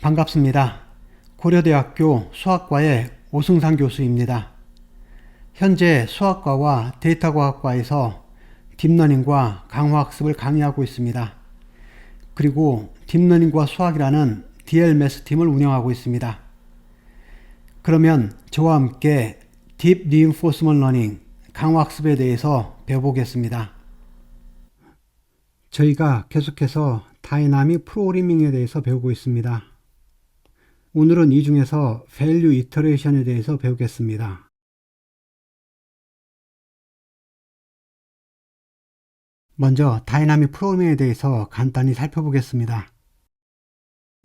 반갑습니다. 고려대학교 수학과의 오승상 교수입니다. 현재 수학과와 데이터과학과에서 딥러닝과 강화학습을 강의하고 있습니다. 그리고 딥러닝과 수학이라는 DLMS 팀을 운영하고 있습니다. 그러면 저와 함께 딥 리인포스먼트 러닝, 강화학습에 대해서 배워보겠습니다. 저희가 계속해서 다이나믹 프로그래밍에 대해서 배우고 있습니다. 오늘은 이 중에서 밸류 이터레이션에 대해서 배우겠습니다. 먼저 다이나믹 프로그래밍에 대해서 간단히 살펴보겠습니다.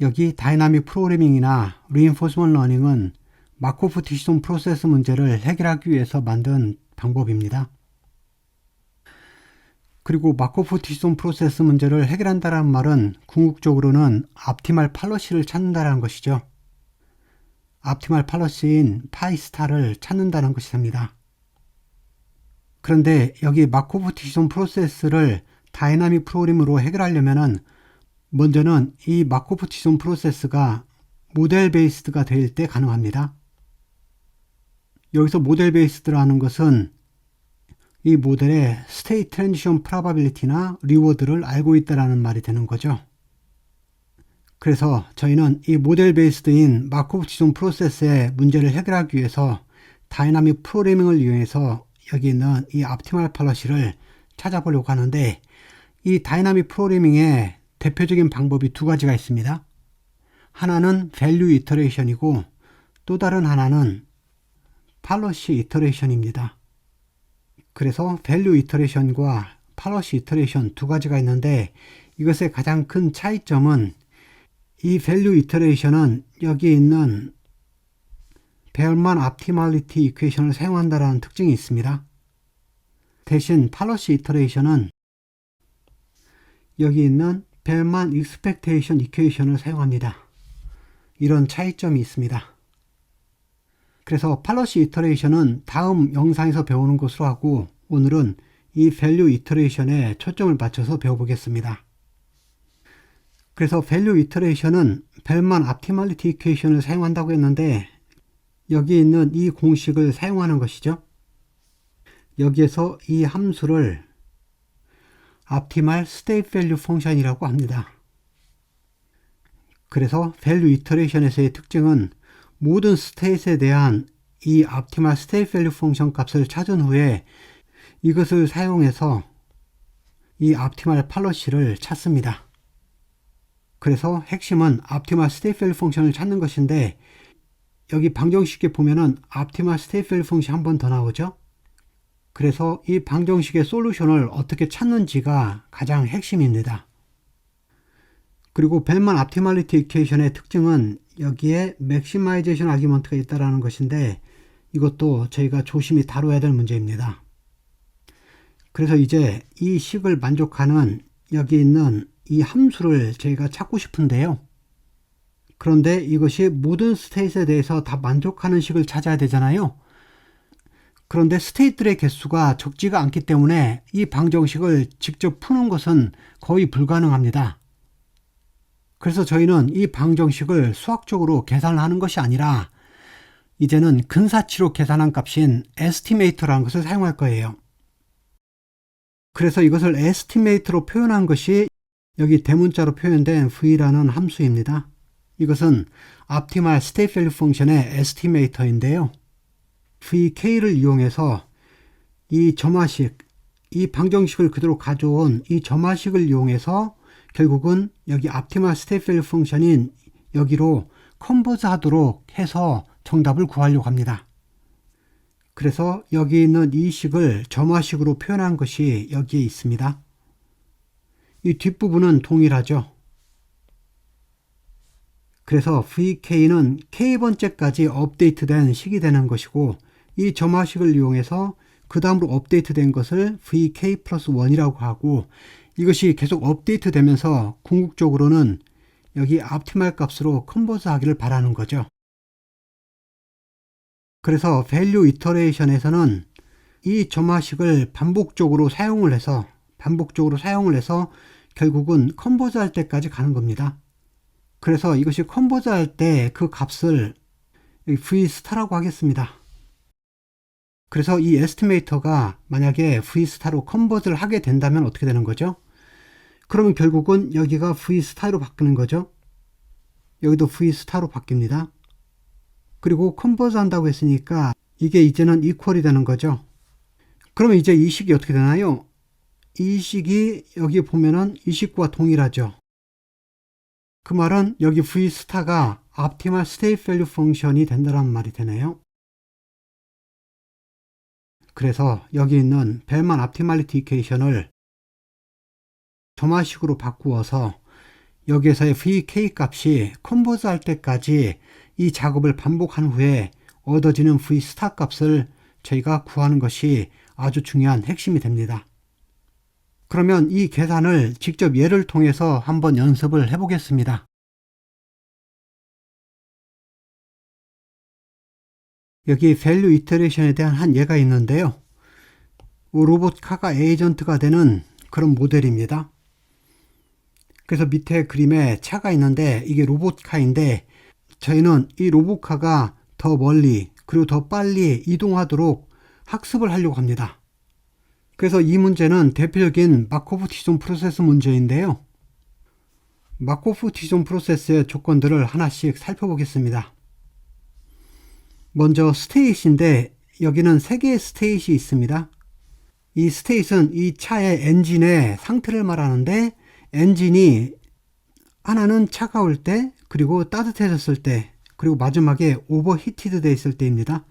여기 다이나믹 프로그래밍이나 리인포스먼트 러닝은 마코프 디시전 프로세스 문제를 해결하기 위해서 만든 방법입니다. 그리고 마코프 디시전 프로세스 문제를 해결한다는 말은 궁극적으로는 옵티멀 팔러시를 찾는다는 것이죠. 옵티멀 팔러시인 파이 스타를 찾는다는 것이 됩니다. 그런데 여기 마코프 디시전 프로세스를 다이나믹 프로그램으로 해결하려면은 먼저는 이 마코프 디시전 프로세스가 모델 베이스드가 될 때 가능합니다. 여기서 모델 베이스드라는 것은 이 모델의 스테이트 트랜지션 프로바빌리티나 리워드를 알고 있다라는 말이 되는 거죠. 그래서 저희는 이 모델 베이스드인 마코프 디시전 프로세스의 문제를 해결하기 위해서 다이나믹 프로그래밍을 이용해서 여기 있는 이 옵티멀 팔러시를 찾아보려고 하는데, 이 다이나믹 프로그래밍의 대표적인 방법이 두 가지가 있습니다. 하나는 밸류 이터레이션이고 또 다른 하나는 팔러시 이터레이션입니다. 그래서 밸류 이터레이션과 팔러시 이터레이션 두 가지가 있는데, 이것의 가장 큰 차이점은 이 밸류 이터레이션은 여기 있는 베얼만 옵티멀리티 이퀘이션을 사용한다는 특징이 있습니다. 대신 팔러시 이터레이션은 여기 있는 베얼만 익스펙테이션 이퀘이션을 사용합니다. 이런 차이점이 있습니다. 그래서 팔러시 이터레이션은 다음 영상에서 배우는 것으로 하고, 오늘은 이 밸류 이터레이션에 초점을 맞춰서 배워보겠습니다. 그래서 밸류 이터레이션은 베얼만 옵티멀리티 이퀘이션을 사용한다고 했는데, 여기 있는 이 공식을 사용하는 것이죠. 여기에서 이 함수를 optimal state value function이라고 합니다. 그래서 밸류 이터레이션에서의 특징은 모든 스테이트에 대한 이 optimal state value function 값을 찾은 후에 이것을 사용해서 이 optimal 팔러시를 찾습니다. 그래서 핵심은 optimal state value function을 찾는 것인데, 여기 방정식에 보면은 optimal state value function 한 번 더 나오죠. 그래서 이 방정식의 솔루션을 어떻게 찾는지가 가장 핵심입니다. 그리고 벨만 옵티멀리티 이퀘이션의 특징은 여기에 맥시마이제이션 아규먼트가 있다는 것인데, 이것도 저희가 조심히 다뤄야 될 문제입니다. 그래서 이제 이 식을 만족하는 여기 있는 이 함수를 저희가 찾고 싶은데요. 그런데 이것이 모든 스테이트에 대해서 다 만족하는 식을 찾아야 되잖아요. 그런데 스테이트들의 개수가 적지가 않기 때문에 이 방정식을 직접 푸는 것은 거의 불가능합니다. 그래서 저희는 이 방정식을 수학적으로 계산을 하는 것이 아니라 이제는 근사치로 계산한 값인 에스티메이터라는 것을 사용할 거예요. 그래서 이것을 에스티메이터로 표현한 것이 여기 대문자로 표현된 v라는 함수입니다. 이것은 optimal state value function의 에스티메이터인데요. vk를 이용해서 이 점화식, 이 방정식을 그대로 가져온 이 점화식을 이용해서 결국은 여기 optimal state value function인 여기로 컨버즈 하도록 해서 정답을 구하려고 합니다. 그래서 여기 있는 이 식을 점화식으로 표현한 것이 여기에 있습니다. 이 뒷부분은 동일하죠. 그래서 vk는 k번째까지 업데이트된 식이 되는 것이고, 이 점화식을 이용해서 그 다음으로 업데이트된 것을 vk 플러스 1이라고 하고, 이것이 계속 업데이트 되면서 궁극적으로는 여기 옵티멀 값으로 컨버즈 하기를 바라는 거죠. 그래서 밸류 이터레이션에서는 이 점화식을 반복적으로 사용을 해서 결국은 컨버즈 할 때까지 가는 겁니다. 그래서 이것이 컨버저 할 때 그 값을 V스타라고 하겠습니다. 그래서 이 에스티메이터가 만약에 V스타로 컨버즈를 하게 된다면 어떻게 되는 거죠? 그러면 결국은 여기가 V스타로 바뀌는 거죠. 여기도 V스타로 바뀝니다. 그리고 컨버즈 한다고 했으니까 이게 이제는 이퀄이 되는 거죠. 그러면 이제 이 식이 어떻게 되나요? 이 식이 여기 보면은 이 식과 동일하죠. 그 말은 여기 V스타가 Optimal State Value 펑션이 된다는 말이 되네요. 그래서 여기 있는 벨만 Optimality 이퀘이션을 점화식으로 바꾸어서 여기에서의 VK 값이 컨버즈 할 때까지 이 작업을 반복한 후에 얻어지는 V스타 값을 저희가 구하는 것이 아주 중요한 핵심이 됩니다. 그러면 이 계산을 직접 예를 통해서 한번 연습을 해보겠습니다. 여기 밸류 이터레이션에 대한 한 예가 있는데요. 로봇카가 에이전트가 되는 그런 모델입니다. 그래서 밑에 그림에 차가 있는데 이게 로봇카인데 저희는 이 로봇카가 더 멀리 그리고 더 빨리 이동하도록 학습을 하려고 합니다. 그래서 이 문제는 대표적인 마코프 디존 프로세스 문제인데요. 마코프 디존 프로세스의 조건들을 하나씩 살펴보겠습니다. 먼저 스테이트인데 여기는 3개의 스테이트이 있습니다. 이 스테이트는 이 차의 엔진의 상태를 말하는데 엔진이 하나는 차가울 때 그리고 따뜻해졌을 때 그리고 마지막에 오버히티드 되어 있을 때입니다.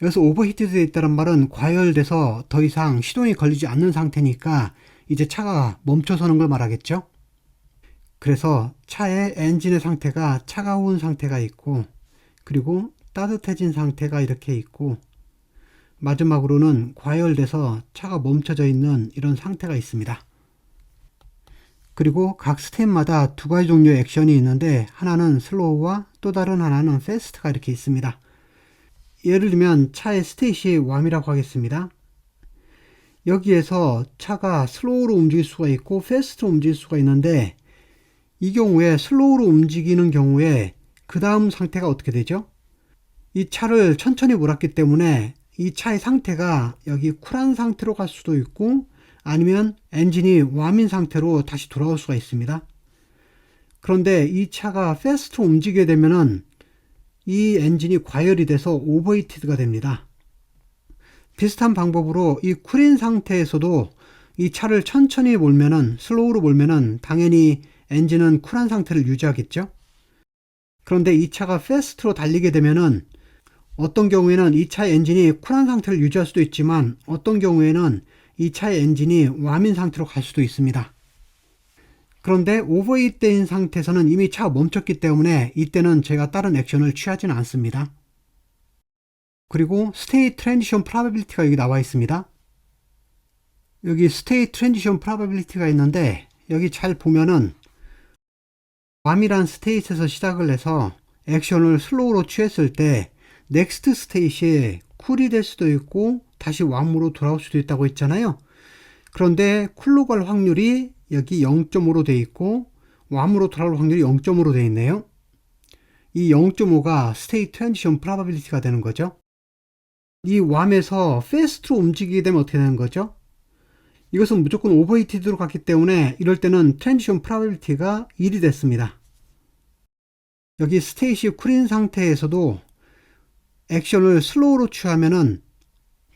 여기서 오버히티드 되어 있다는 말은 과열돼서 더 이상 시동이 걸리지 않는 상태니까 이제 차가 멈춰서는 걸 말하겠죠. 그래서 차의 엔진의 상태가 차가운 상태가 있고 그리고 따뜻해진 상태가 이렇게 있고 마지막으로는 과열돼서 차가 멈춰져 있는 이런 상태가 있습니다. 그리고 각 스텝마다 2가지 종류의 액션이 있는데 하나는 슬로우와 또 다른 하나는 패스트가 이렇게 있습니다. 예를 들면 차의 스테이시 왬이라고 하겠습니다. 여기에서 차가 슬로우로 움직일 수가 있고 패스트로 움직일 수가 있는데 이 경우에 슬로우로 움직이는 경우에 그 다음 상태가 어떻게 되죠? 이 차를 천천히 몰았기 때문에 이 차의 상태가 여기 쿨한 상태로 갈 수도 있고 아니면 엔진이 왬인 상태로 다시 돌아올 수가 있습니다. 그런데 이 차가 패스트로 움직이게 되면은 이 엔진이 과열이 돼서 오버히티드가 됩니다. 비슷한 방법으로 이 쿨인 상태에서도 이 차를 천천히 몰면은 슬로우로 몰면은 당연히 엔진은 쿨한 상태를 유지하겠죠. 그런데 이 차가 패스트로 달리게 되면은 어떤 경우에는 이 차의 엔진이 쿨한 상태를 유지할 수도 있지만 어떤 경우에는 이 차의 엔진이 왬인 상태로 갈 수도 있습니다. 그런데 오버히트된 상태에서는 이미 차가 멈췄기 때문에 이때는 제가 다른 액션을 취하지는 않습니다. 그리고 스테이트 트랜지션 프로바빌리티가 여기 나와 있습니다. 여기 스테이트 트랜지션 프로바빌리티가 있는데 여기 잘 보면은 왬이란 스테이트에서 시작을 해서 액션을 슬로우로 취했을 때 넥스트 스테이트에 쿨이 될 수도 있고 다시 왬으로 돌아올 수도 있다고 했잖아요. 그런데 쿨로 갈 확률이 여기 0.5로 되어 있고 왬으로 돌아올 확률이 0.5로 되어 있네요. 이 0.5가 스테이트 트랜지션 프로바빌리티가 되는 거죠. 이 왬에서 패스트로 움직이게 되면 어떻게 되는 거죠? 이것은 무조건 오버히티드로 갔기 때문에 이럴 때는 트랜지션 프로바빌리티가 1이 됐습니다. 여기 스테이시 쿨인 상태에서도 액션을 슬로우로 취하면은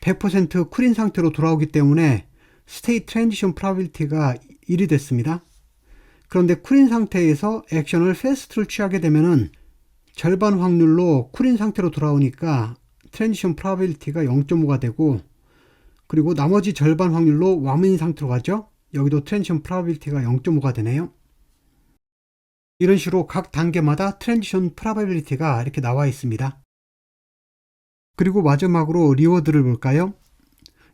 100% 쿨인 상태로 돌아오기 때문에 스테이트 트랜지션 프로바빌리티가 1이 됐습니다. 그런데 쿨인 상태에서 액션을 패스트를 취하게 되면은 절반 확률로 쿨인 상태로 돌아오니까 트랜지션 프로바빌리티가 0.5가 되고 그리고 나머지 절반 확률로 왬인 상태로 가죠. 여기도 트랜지션 프로바빌리티가 0.5가 되네요. 이런 식으로 각 단계마다 트랜지션 프로바빌리티가 이렇게 나와 있습니다. 그리고 마지막으로 리워드를 볼까요?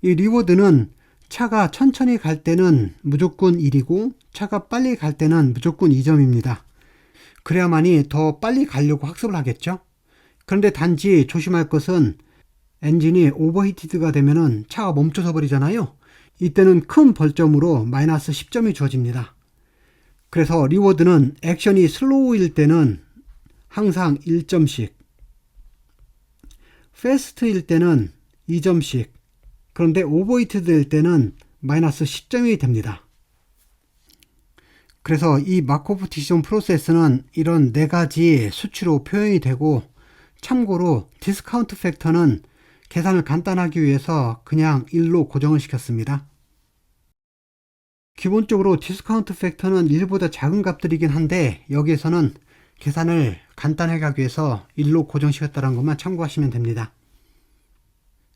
이 리워드는 차가 천천히 갈 때는 무조건 1이고 차가 빨리 갈 때는 무조건 2점입니다. 그래야만이 더 빨리 가려고 학습을 하겠죠. 그런데 단지 조심할 것은 엔진이 오버히티드가 되면은 차가 멈춰서 버리잖아요. 이때는 큰 벌점으로 마이너스 10점이 주어집니다. 그래서 리워드는 액션이 슬로우일 때는 항상 1점씩, 패스트일 때는 2점씩, 그런데 오버히트 될 때는 마이너스 10점이 됩니다. 그래서 이 마코프 디시전 프로세스는 이런 4가지 수치로 표현이 되고, 참고로 디스카운트 팩터는 계산을 간단하기 위해서 그냥 1로 고정을 시켰습니다. 기본적으로 디스카운트 팩터는 1보다 작은 값들이긴 한데 여기에서는 계산을 간단하게 하기 위해서 1로 고정시켰다는 것만 참고하시면 됩니다.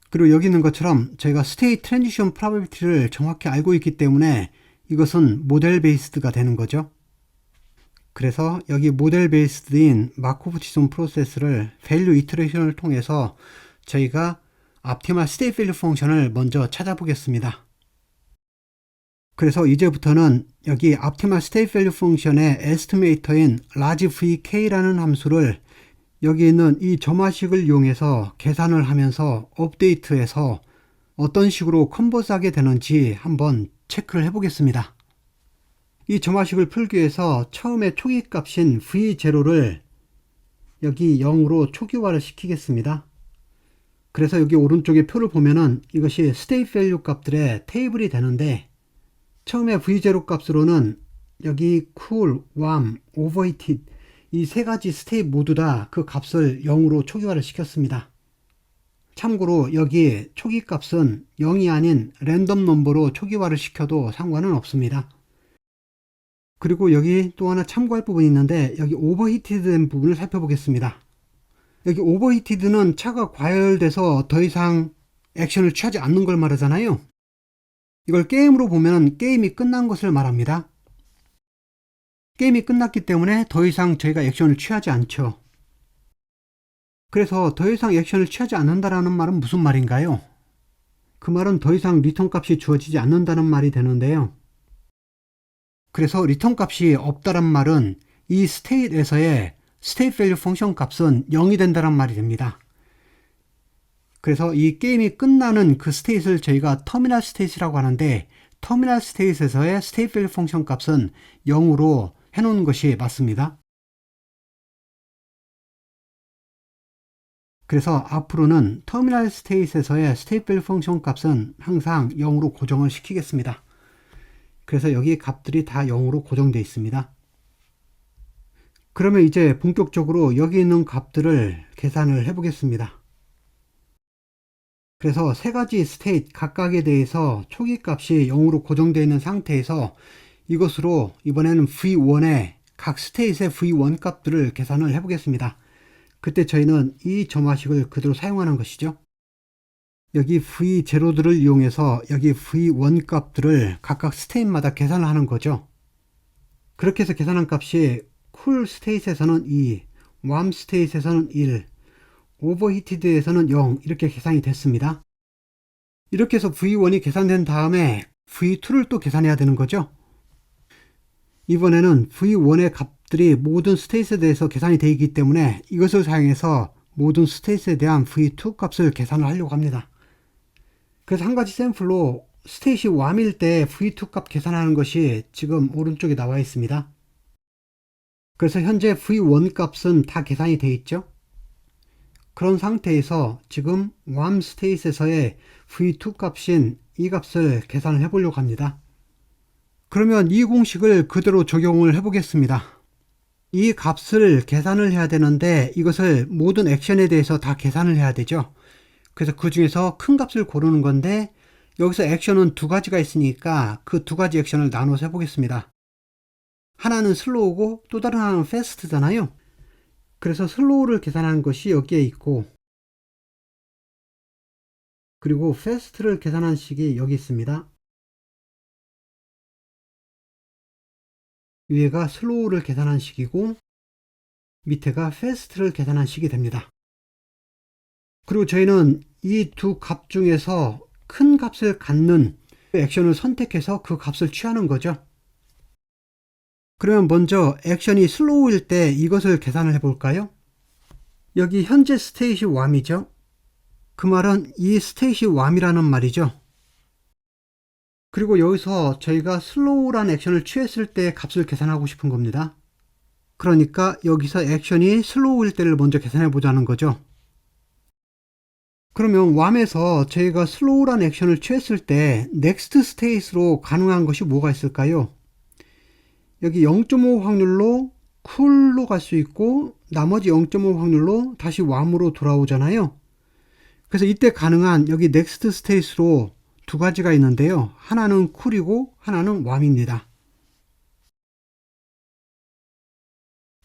그리고 여기 있는 것처럼 저희가 스테이트 트랜지션 프로바빌리티를 정확히 알고 있기 때문에 이것은 모델 베이스드가 되는 거죠. 그래서 여기 모델 베이스드인 마코프 디시전 프로세스를 밸류 이터레이션을 통해서 저희가 optimal state value 펑션을 먼저 찾아보겠습니다. 그래서 이제부터는 여기 optimal state value 펑션의 에스티메이터인 large vk라는 함수를 여기 있는 이 점화식을 이용해서 계산을 하면서 업데이트해서 어떤 식으로 컨버스하게 되는지 한번 체크를 해보겠습니다. 이 점화식을 풀기 위해서 처음에 초기 값인 v0를 여기 0으로 초기화를 시키겠습니다. 그래서 여기 오른쪽에 표를 보면은 이것이 state value 값들의 테이블이 되는데, 처음에 v0 값으로는 여기 cool, warm, overheated 이 3가지 스테이트 모두 다 그 값을 0으로 초기화를 시켰습니다. 참고로 여기 초기 값은 0이 아닌 랜덤 넘버로 초기화를 시켜도 상관은 없습니다. 그리고 여기 또 하나 참고할 부분이 있는데, 여기 오버히티드 된 부분을 살펴보겠습니다. 여기 오버히티드는 차가 과열돼서 더 이상 액션을 취하지 않는 걸 말하잖아요. 이걸 게임으로 보면 게임이 끝난 것을 말합니다. 게임이 끝났기 때문에 더 이상 저희가 액션을 취하지 않죠. 그래서 더 이상 액션을 취하지 않는다라는 말은 무슨 말인가요? 그 말은 더 이상 리턴 값이 주어지지 않는다는 말이 되는데요. 그래서 리턴 값이 없다란 말은 이 스테이트에서의 스테이트 밸류 펑션 값은 0이 된다는 말이 됩니다. 그래서 이 게임이 끝나는 그 스테이트를 저희가 터미널 스테이트라고 하는데, 터미널 스테이트에서의 스테이트 밸류 펑션 값은 0으로 해놓은 것이 맞습니다. 그래서 앞으로는 터미널 스테이트에서의 스테이트 밸류 펑션 값은 항상 0으로 고정을 시키겠습니다. 그래서 여기 값들이 다 0으로 고정되어 있습니다. 그러면 이제 본격적으로 여기 있는 값들을 계산을 해 보겠습니다. 그래서 3가지 스테이트 각각에 대해서 초기 값이 0으로 고정되어 있는 상태에서 이것으로 이번에는 v1의 각 스테이트의 v1 값들을 계산을 해 보겠습니다. 그때 저희는 이 점화식을 그대로 사용하는 것이죠. 여기 v0들을 이용해서 여기 v1 값들을 각각 스테이트마다 계산을 하는 거죠. 그렇게 해서 계산한 값이 쿨 스테이트에서는 2, 웜 스테이트에서는 1, 오버히티드에서는 0 이렇게 계산이 됐습니다. 이렇게 해서 v1이 계산된 다음에 v2를 또 계산해야 되는 거죠. 이번에는 v1의 값들이 모든 스테이트에 대해서 계산이 되어 있기 때문에 이것을 사용해서 모든 스테이트에 대한 v2 값을 계산을 하려고 합니다. 그래서 한 가지 샘플로 스테이트이 웜일 때 v2 값 계산하는 것이 지금 오른쪽에 나와 있습니다. 그래서 현재 v1 값은 다 계산이 되어 있죠. 그런 상태에서 지금 웜 스테이트에서의 v2 값인 이 값을 계산을 해 보려고 합니다. 그러면 이 공식을 그대로 적용을 해 보겠습니다. 이 값을 계산을 해야 되는데 이것을 모든 액션에 대해서 다 계산을 해야 되죠. 그래서 그 중에서 큰 값을 고르는 건데, 여기서 액션은 2가지가 있으니까 그 2가지 액션을 나눠서 해보겠습니다. 하나는 슬로우고 또 다른 하나는 패스트잖아요. 그래서 슬로우를 계산하는 것이 여기에 있고, 그리고 패스트를 계산한 식이 여기 있습니다. 위에가 슬로우를 계산한 식이고 밑에가 패스트를 계산한 식이 됩니다. 그리고 저희는 이 2값 중에서 큰 값을 갖는 액션을 선택해서 그 값을 취하는 거죠. 그러면 먼저 액션이 슬로우일 때 이것을 계산을 해볼까요? 여기 현재 스테이시 웜이죠. 그 말은 이 스테이시 웜이라는 말이죠. 그리고 여기서 저희가 슬로우란 액션을 취했을 때 값을 계산하고 싶은 겁니다. 그러니까 여기서 액션이 슬로우일 때를 먼저 계산해 보자는 거죠. 그러면 왬에서 저희가 슬로우란 액션을 취했을 때 넥스트 스테이트로 가능한 것이 뭐가 있을까요? 여기 0.5 확률로 쿨로 갈 수 있고 나머지 0.5 확률로 다시 왬으로 돌아오잖아요. 그래서 이때 가능한 여기 넥스트 스테이트로 두 가지가 있는데요. 하나는 쿨이고 하나는 왬입니다.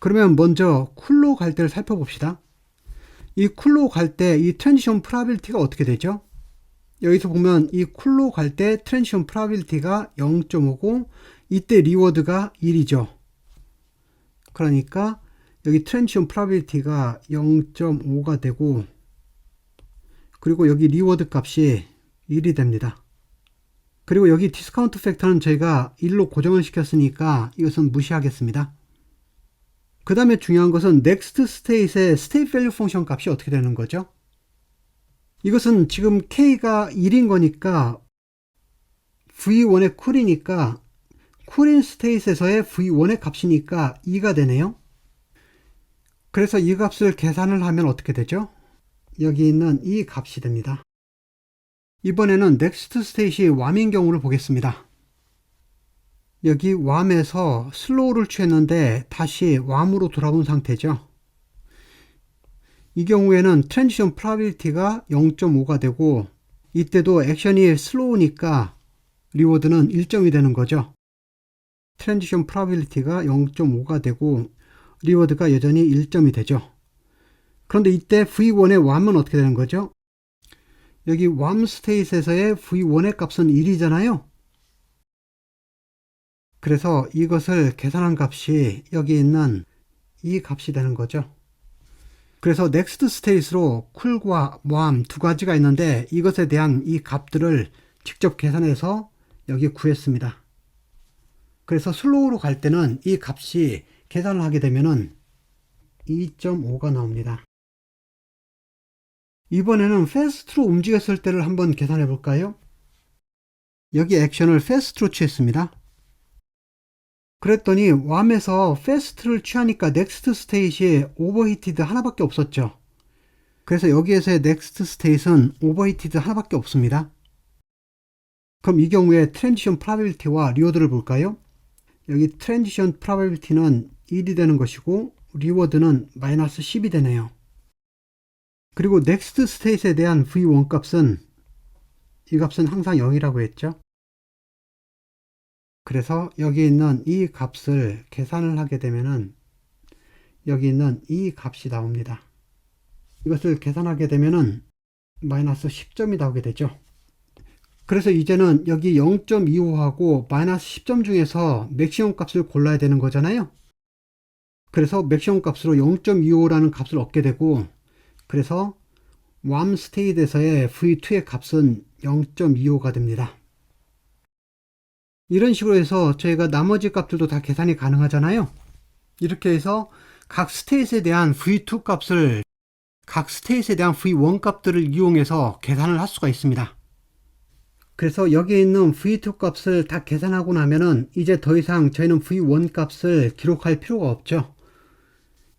그러면 먼저 쿨로 갈 때를 살펴봅시다. 이 쿨로 갈 때 이 트랜지션 프로바빌티가 어떻게 되죠? 여기서 보면 이 쿨로 갈 때 트랜지션 프로바빌티가 0.5고 이때 리워드가 1이죠. 그러니까 여기 트랜지션 프로바빌티가 0.5가 되고 그리고 여기 리워드 값이 1이 됩니다. 그리고 여기 디스카운트 팩터는 저희가 1로 고정을 시켰으니까 이것은 무시하겠습니다. 그 다음에 중요한 것은 next state의 state value 펑션 값이 어떻게 되는 거죠? 이것은 지금 k가 1인 거니까 v1의 쿨이니까 쿨인 스테이트에서의 v1의 값이니까 2가 되네요. 그래서 이 값을 계산을 하면 어떻게 되죠? 여기 있는 이 값이 됩니다. 이번에는 next state이 왬인 경우를 보겠습니다. 여기 왬에서 슬로우를 취했는데 다시 왬으로 돌아온 상태죠. 이 경우에는 트랜지션 프로바빌티가 0.5가 되고 이때도 액션이 슬로우니까 리워드는 1점이 되는 거죠. 트랜지션 프로바빌티가 0.5가 되고 리워드가 여전히 1점이 되죠. 그런데 이때 V1의 왬은 어떻게 되는 거죠? 여기 왬 스테이트에서의 V1의 값은 1이잖아요. 그래서 이것을 계산한 값이 여기 있는 이 값이 되는 거죠. 그래서 넥스트 스테이트로 쿨과 왬 두 가지가 있는데 이것에 대한 이 값들을 직접 계산해서 여기 구했습니다. 그래서 슬로우로 갈 때는 이 값이 계산을 하게 되면은 2.5가 나옵니다. 이번에는 패스트로 움직였을 때를 한번 계산해 볼까요? 여기 액션을 패스트로 취했습니다. 그랬더니 왬에서 패스트를 취하니까 넥스트 스테이트이 오버히티드 하나밖에 없었죠. 그래서 여기에서의 넥스트 스테이트는 오버히티드 하나밖에 없습니다. 그럼 이 경우에 트랜지션 프로바빌티와 리워드를 볼까요? 여기 트랜지션 프로바빌티는 1이 되는 것이고 리워드는 마이너스 10이 되네요. 그리고 넥스트 스테이트에 대한 V1 값은 이 값은 항상 0이라고 했죠. 그래서 여기 있는 이 값을 계산을 하게 되면은 여기 있는 이 값이 나옵니다. 이것을 계산하게 되면은 마이너스 10점이 나오게 되죠. 그래서 이제는 여기 0.25하고 마이너스 10점 중에서 맥시멈 값을 골라야 되는 거잖아요. 그래서 맥시멈 값으로 0.25라는 값을 얻게 되고 그래서 왬 스테이트에서의 V2의 값은 0.25가 됩니다. 이런 식으로 해서 저희가 나머지 값들도 다 계산이 가능하잖아요. 이렇게 해서 각 스테이트에 대한 V2 값을 각 스테이트에 대한 V1 값들을 이용해서 계산을 할 수가 있습니다. 그래서 여기에 있는 V2 값을 다 계산하고 나면은 이제 더 이상 저희는 V1 값을 기록할 필요가 없죠.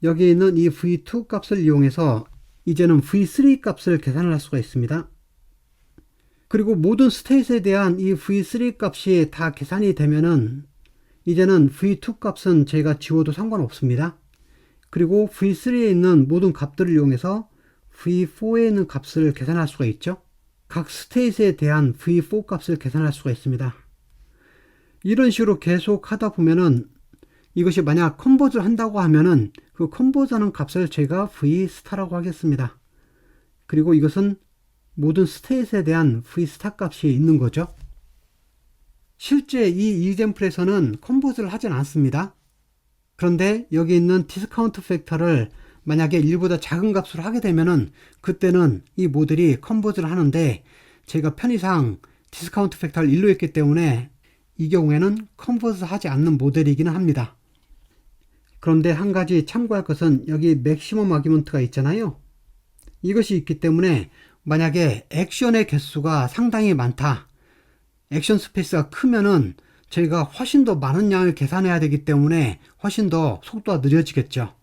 여기 있는 이 V2 값을 이용해서 이제는 V3 값을 계산을 할 수가 있습니다. 그리고 모든 스테이트에 대한 이 V3 값이 다 계산이 되면은 이제는 V2 값은 저희가 지워도 상관없습니다. 그리고 V3에 있는 모든 값들을 이용해서 V4에 있는 값을 계산할 수가 있죠. 각 스테이트에 대한 V4 값을 계산할 수가 있습니다. 이런 식으로 계속 하다 보면은 이것이 만약 컨버즈를 한다고 하면은 그 컨버즈하는 값을 제가 V 스타라고 하겠습니다. 그리고 이것은 모든 스테이트에 대한 V 스타 값이 있는 거죠. 실제 이 이젠플에서는 컨버즈를 하진 않습니다. 그런데 여기 있는 디스카운트 팩터를 만약에 1보다 작은 값으로 하게 되면은 그때는 이 모델이 컨버즈를 하는데 제가 편의상 디스카운트 팩터를 1로 했기 때문에 이 경우에는 컨버즈 하지 않는 모델이기는 합니다. 그런데 한 가지 참고할 것은 여기 맥시멈 아규먼트가 있잖아요. 이것이 있기 때문에 만약에 액션의 개수가 상당히 많다. 액션 스페이스가 크면은 저희가 훨씬 더 많은 양을 계산해야 되기 때문에 훨씬 더 속도가 느려지겠죠.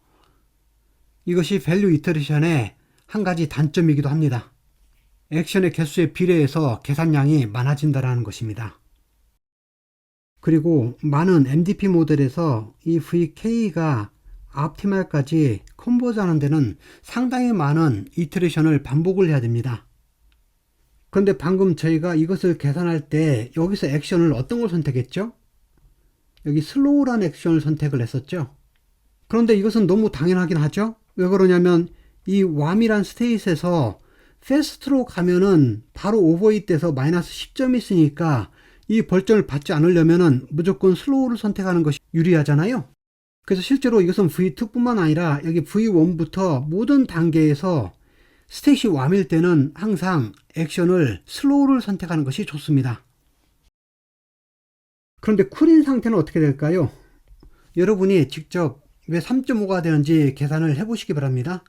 이것이 밸류 이터레이션의 한 가지 단점이기도 합니다. 액션의 개수에 비례해서 계산량이 많아진다는 것입니다. 그리고 많은 MDP 모델에서 이 VK가 옵티멀까지 컨버즈 하는 데는 상당히 많은 이터레이션을 반복을 해야 됩니다. 그런데 방금 저희가 이것을 계산할 때 여기서 액션을 어떤 걸 선택했죠? 여기 슬로우라는 액션을 선택을 했었죠. 그런데 이것은 너무 당연하긴 하죠. 왜 그러냐면 이 왬이란 스테이트에서 패스트로 가면은 바로 오버히트 돼서 마이너스 10점이 있으니까 이 벌점을 받지 않으려면은 무조건 슬로우를 선택하는 것이 유리하잖아요. 그래서 실제로 이것은 V2 뿐만 아니라 여기 V1부터 모든 단계에서 스테이시 왬일 때는 항상 액션을 슬로우를 선택하는 것이 좋습니다. 그런데 쿨인 상태는 어떻게 될까요? 여러분이 직접 왜 3.5가 되는지 계산을 해보시기 바랍니다.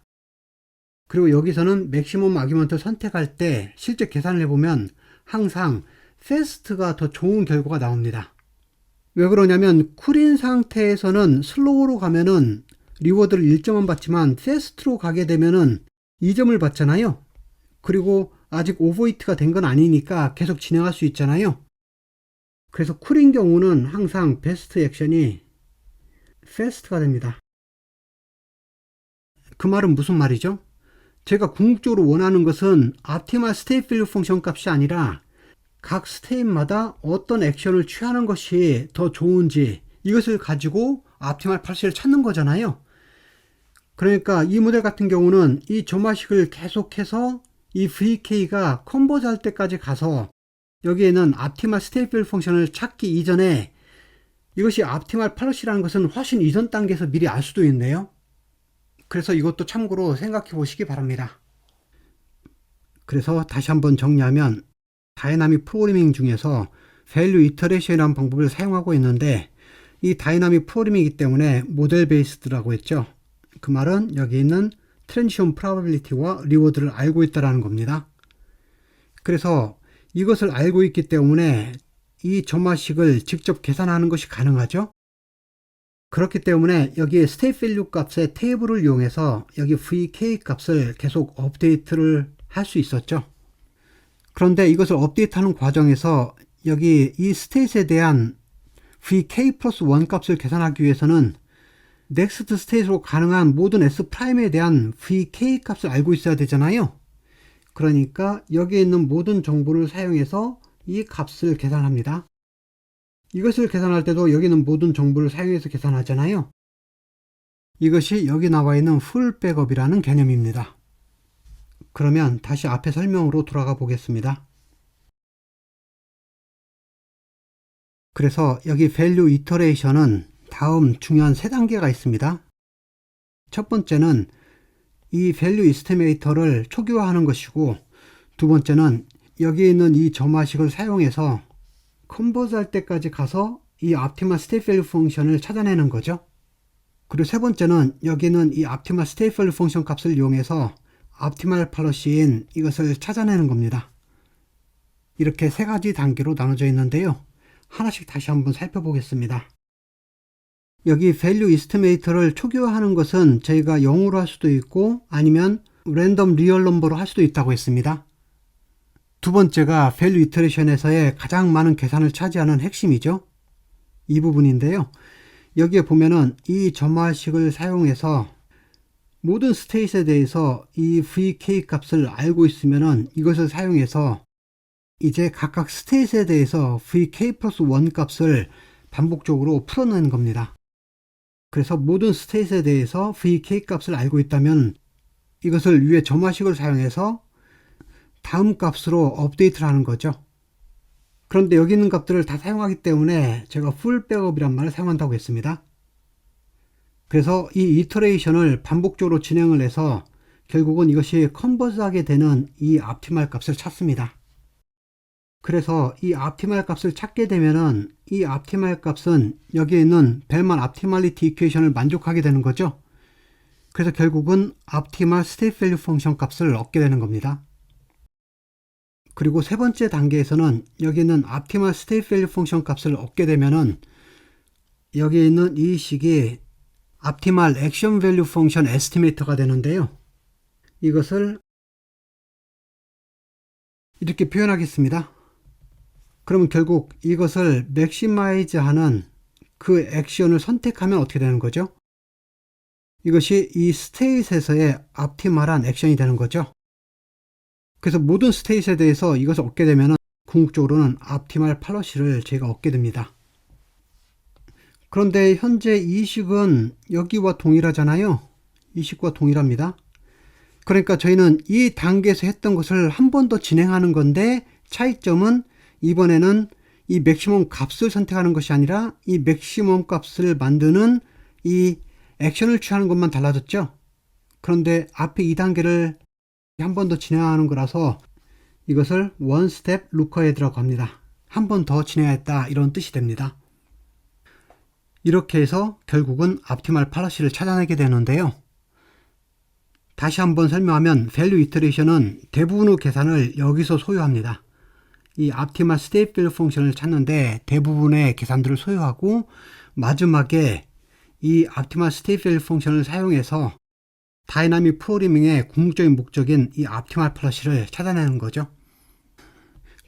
그리고 여기서는 맥시멈 아규먼트를 선택할 때 실제 계산을 해보면 항상 패스트가 더 좋은 결과가 나옵니다. 왜 그러냐면 쿨인 상태에서는 슬로우로 가면은 리워드를 1점만 받지만 패스트로 가게 되면은 2점을 받잖아요. 그리고 아직 오버히트가 된 건 아니니까 계속 진행할 수 있잖아요. 그래서 쿨인 경우는 항상 베스트 액션이 패스트가 됩니다. 그 말은 무슨 말이죠? 제가 궁극적으로 원하는 것은 옵티멀 스테이트 밸류 펑션 값이 아니라 각 스테이트마다 어떤 액션을 취하는 것이 더 좋은지 이것을 가지고 옵티멀 펄스를 찾는 거잖아요. 그러니까 이 모델 같은 경우는 이 점화식을 계속해서 이 VK가 컨버즈 할 때까지 가서 여기에는 옵티멀 스테이트 밸류 펑션을 찾기 이전에 이것이 옵티멀 펄스라는 것은 훨씬 이전 단계에서 미리 알 수도 있네요. 그래서 이것도 참고로 생각해 보시기 바랍니다. 그래서 다시 한번 정리하면 다이나믹 프로그래밍 중에서 밸류 이터레이션이라는 방법을 사용하고 있는데 이 다이나믹 프로그래밍이기 때문에 모델 베이스드라고 했죠. 그 말은 여기 있는 트랜지션 프로바빌리티와 리워드를 알고 있다는 겁니다. 그래서 이것을 알고 있기 때문에 이 점화식을 직접 계산하는 것이 가능하죠. 그렇기 때문에 여기 스테이트 밸류 값의 테이블을 이용해서 여기 VK 값을 계속 업데이트를 할 수 있었죠. 그런데 이것을 업데이트하는 과정에서 여기 이 스테이트에 대한 VK 플러스 1 값을 계산하기 위해서는 넥스트 스테이트로 가능한 모든 S'에 대한 VK 값을 알고 있어야 되잖아요. 그러니까 여기에 있는 모든 정보를 사용해서 이 값을 계산합니다. 이것을 계산할 때도 여기 있는 모든 정보를 사용해서 계산하잖아요. 이것이 여기 나와 있는 풀 백업이라는 개념입니다. 그러면 다시 앞에 설명으로 돌아가 보겠습니다. 그래서 여기 밸류 이터레이션은 다음 중요한 세 단계가 있습니다. 첫 번째는 이 밸류 이스티메이터를 초기화하는 것이고, 두 번째는 여기 있는 이 점화식을 사용해서 컨버즈 할 때까지 가서 이 옵티멀 스테이트 밸류 펑션을 찾아내는 거죠. 그리고 세 번째는 여기는 이 옵티멀 스테이트 밸류 펑션 값을 이용해서 옵티멀 펄러시인 이것을 찾아내는 겁니다. 이렇게 세 가지 단계로 나눠져 있는데요. 하나씩 다시 한번 살펴보겠습니다. 여기 밸류 이스티메이터를 초기화하는 것은 저희가 0으로 할 수도 있고 아니면 랜덤 리얼 넘버로 할 수도 있다고 했습니다. 두 번째가 밸류 이터레이션에서의 가장 많은 계산을 차지하는 핵심이죠. 이 부분인데요. 여기에 보면은 이 점화식을 사용해서 모든 스테이트에 대해서 이 VK 값을 알고 있으면은 이것을 사용해서 이제 각각 스테이트에 대해서 VK 플러스 1 값을 반복적으로 풀어내는 겁니다. 그래서 모든 스테이트에 대해서 VK 값을 알고 있다면 이것을 위에 점화식을 사용해서 다음 값으로 업데이트를 하는 거죠. 그런데 여기 있는 값들을 다 사용하기 때문에 제가 풀 백업이란 말을 사용한다고 했습니다. 그래서 이 이터레이션을 반복적으로 진행을 해서 결국은 이것이 컨버즈하게 되는 이 옵티멀 값을 찾습니다. 그래서 이 옵티멀 값을 찾게 되면은 이 옵티멀 값은 여기에 있는 벨만 옵티멀리티 이퀘이션을 만족하게 되는 거죠. 그래서 결국은 옵티멀 스테이트 밸류 펑션 값을 얻게 되는 겁니다. 그리고 세 번째 단계에서는 여기 있는 optimal state value 펑션 값을 얻게 되면은 여기 있는 이 식이 optimal action value function estimate가 되는데요. 이것을 이렇게 표현하겠습니다. 그러면 결국 이것을 maximize 하는 그 액션을 선택하면 어떻게 되는 거죠? 이것이 이 스테이트에서의 optimal한 액션이 되는 거죠. 그래서 모든 스테이트에 대해서 이것을 얻게 되면 궁극적으로는 optimal policy를 저희가 얻게 됩니다. 그런데 현재 이 식은 여기와 동일하잖아요. 이 식과 동일합니다. 그러니까 저희는 이 단계에서 했던 것을 한 번 더 진행하는 건데 차이점은 이번에는 이 맥시멈 값을 선택하는 것이 아니라 이 맥시멈 값을 만드는 이 액션을 취하는 것만 달라졌죠. 그런데 앞에 2단계를 한 번 더 진행하는 거라서 이것을 one step look ahead라고 합니다. 한 번 더 진행했다 이런 뜻이 됩니다. 이렇게 해서 결국은 optimal policy를 찾아내게 되는데요. 다시 한번 설명하면 value iteration은 대부분의 계산을 여기서 소유합니다. 이 optimal state value 펑션을 찾는데 대부분의 계산들을 소유하고 마지막에 이 optimal state value 펑션을 사용해서 다이나믹 프로그래밍의 궁극적인 목적인 이 optimal policy를 찾아내는 거죠.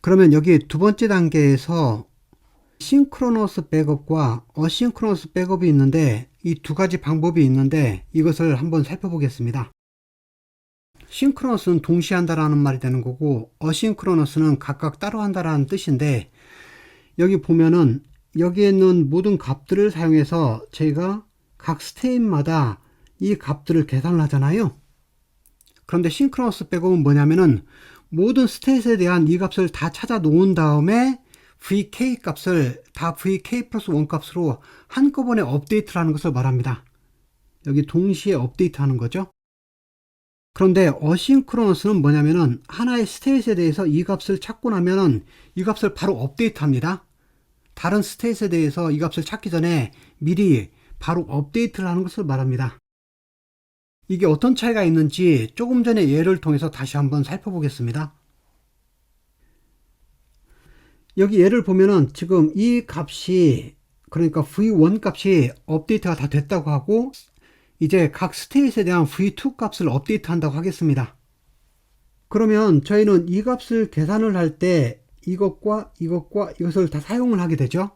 그러면 여기 두 번째 단계에서 싱크로너스 백업과 어싱크로너스 백업이 있는데 이 두 가지 방법이 있는데 이것을 한번 살펴보겠습니다. 싱크로너스는 동시에 한다라는 말이 되는 거고 어싱크로너스는 각각 따로 한다라는 뜻인데 여기 보면은 여기에 있는 모든 값들을 사용해서 저희가 각 스테이트마다 이 값들을 계산을 하잖아요. 그런데 싱크로너스 백업은 뭐냐면은 모든 스테이트에 대한 이 값을 다 찾아 놓은 다음에 VK 값을 다 VK 플러스 1 값으로 한꺼번에 업데이트를 하는 것을 말합니다. 여기 동시에 업데이트 하는 거죠. 그런데 어싱크로너스는 뭐냐면은 하나의 스테이트에 대해서 이 값을 찾고 나면은 이 값을 바로 업데이트 합니다. 다른 스테이트에 대해서 이 값을 찾기 전에 미리 바로 업데이트를 하는 것을 말합니다. 이게 어떤 차이가 있는지 조금 전에 예를 통해서 다시 한번 살펴보겠습니다. 여기 예를 보면은 지금 이 값이 그러니까 v1 값이 업데이트가 다 됐다고 하고 이제 각 스테이트에 대한 v2 값을 업데이트 한다고 하겠습니다. 그러면 저희는 이 값을 계산을 할 때 이것과 이것을 다 사용을 하게 되죠.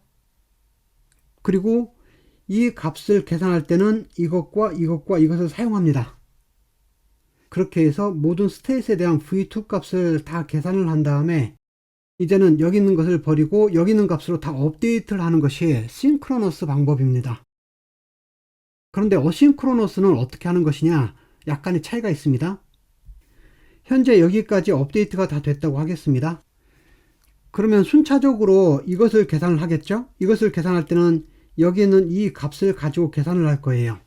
그리고 이 값을 계산할 때는 이것과 이것을 사용합니다. 그렇게 해서 모든 스테이트에 대한 v2 값을 다 계산을 한 다음에 이제는 여기 있는 것을 버리고 여기 있는 값으로 다 업데이트를 하는 것이 싱크로너스 방법입니다. 그런데 어싱크로너스는 어떻게 하는 것이냐? 약간의 차이가 있습니다. 현재 여기까지 업데이트가 다 됐다고 하겠습니다. 그러면 순차적으로 이것을 계산을 하겠죠? 이것을 계산할 때는 여기 있는 이 값을 가지고 계산을 할 거예요.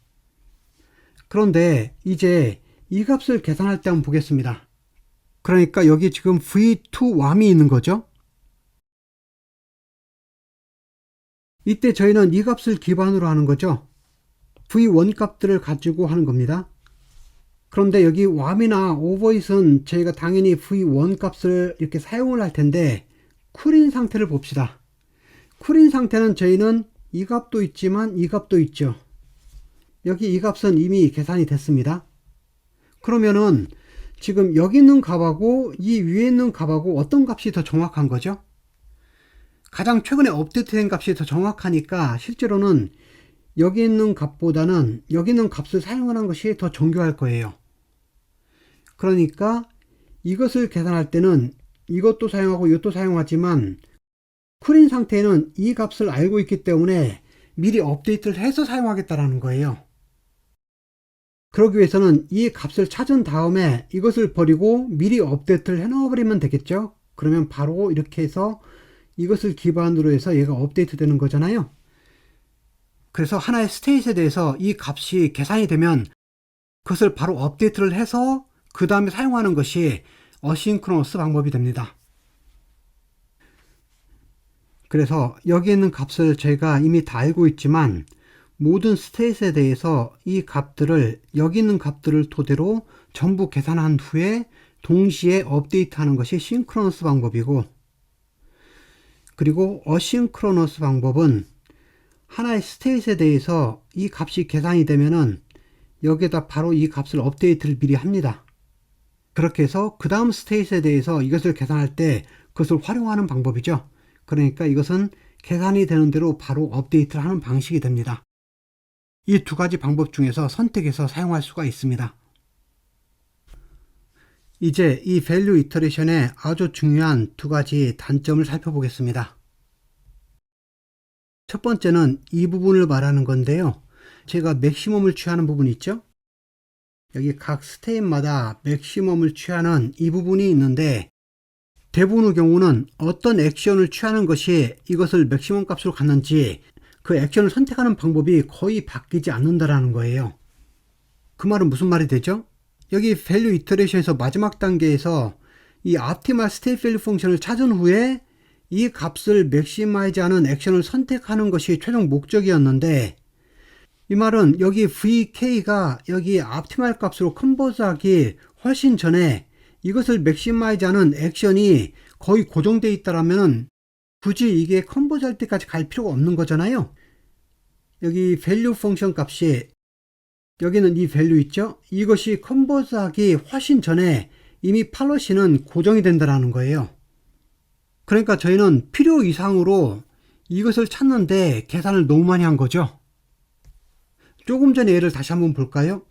그런데 이제 이 값을 계산할 때 한번 보겠습니다. 그러니까 여기 지금 v2 왬이 있는 거죠. 이때 저희는 이 값을 기반으로 하는 거죠. v1 값들을 가지고 하는 겁니다. 그런데 여기 왬이나 오버잇은 저희가 당연히 v1 값을 이렇게 사용을 할 텐데 쿨인 상태를 봅시다. 쿨인 상태는 저희는 이 값도 있지만 이 값도 있죠. 여기 이 값은 이미 계산이 됐습니다. 그러면은 지금 여기 있는 값하고 이 위에 있는 값하고 어떤 값이 더 정확한 거죠? 가장 최근에 업데이트된 값이 더 정확하니까 실제로는 여기 있는 값보다는 여기 있는 값을 사용하는 것이 더 정교할 거예요. 그러니까 이것을 계산할 때는 이것도 사용하고 이것도 사용하지만 쿨인 상태에는 이 값을 알고 있기 때문에 미리 업데이트를 해서 사용하겠다라는 거예요. 그러기 위해서는 이 값을 찾은 다음에 이것을 버리고 미리 업데이트를 해놓아버리면 되겠죠. 그러면 바로 이렇게 해서 이것을 기반으로 해서 얘가 업데이트 되는 거잖아요. 그래서 하나의 스테이트에 대해서 이 값이 계산이 되면 그것을 바로 업데이트를 해서 그 다음에 사용하는 것이 어싱크로너스 방법이 됩니다. 그래서 여기 있는 값을 저희가 이미 다 알고 있지만 모든 스테이트에 대해서 이 값들을 여기 있는 값들을 토대로 전부 계산한 후에 동시에 업데이트하는 것이 싱크로너스 방법이고, 그리고 어싱크로너스 방법은 하나의 스테이트에 대해서 이 값이 계산이 되면은 여기에다 바로 이 값을 업데이트를 미리 합니다. 그렇게 해서 그 다음 스테이트에 대해서 이것을 계산할 때 그것을 활용하는 방법이죠. 그러니까 이것은 계산이 되는 대로 바로 업데이트를 하는 방식이 됩니다. 이 두 가지 방법 중에서 선택해서 사용할 수가 있습니다. 이제 이 밸류 이터레이션의 아주 중요한 두 가지 단점을 살펴보겠습니다. 첫 번째는 이 부분을 말하는 건데요. 제가 맥시멈을 취하는 부분이 있죠? 여기 각 스테이트마다 맥시멈을 취하는 이 부분이 있는데, 대부분의 경우는 어떤 액션을 취하는 것이 이것을 맥시멈 값으로 갔는지 그 액션을 선택하는 방법이 거의 바뀌지 않는다라는 거예요. 그 말은 무슨 말이 되죠? 여기 밸류 이터레이션에서 마지막 단계에서 이 optimal state value 펑션을 찾은 후에 이 값을 맥시마이즈 하는 액션을 선택하는 것이 최종 목적이었는데, 이 말은 여기 VK가 여기 optimal 값으로 컨버트하기 훨씬 전에 이것을 맥시마이즈 하는 액션이 거의 고정되어 있다라면 굳이 이게 컨버트 할 때까지 갈 필요가 없는 거잖아요. 여기 밸류 펑션 값이 여기는 이 밸류 있죠? 이것이 컨버트 하기 훨씬 전에 이미 팔러시는 고정이 된다는 거예요. 그러니까 저희는 필요 이상으로 이것을 찾는데 계산을 너무 많이 한 거죠. 조금 전에 예를 다시 한번 볼까요?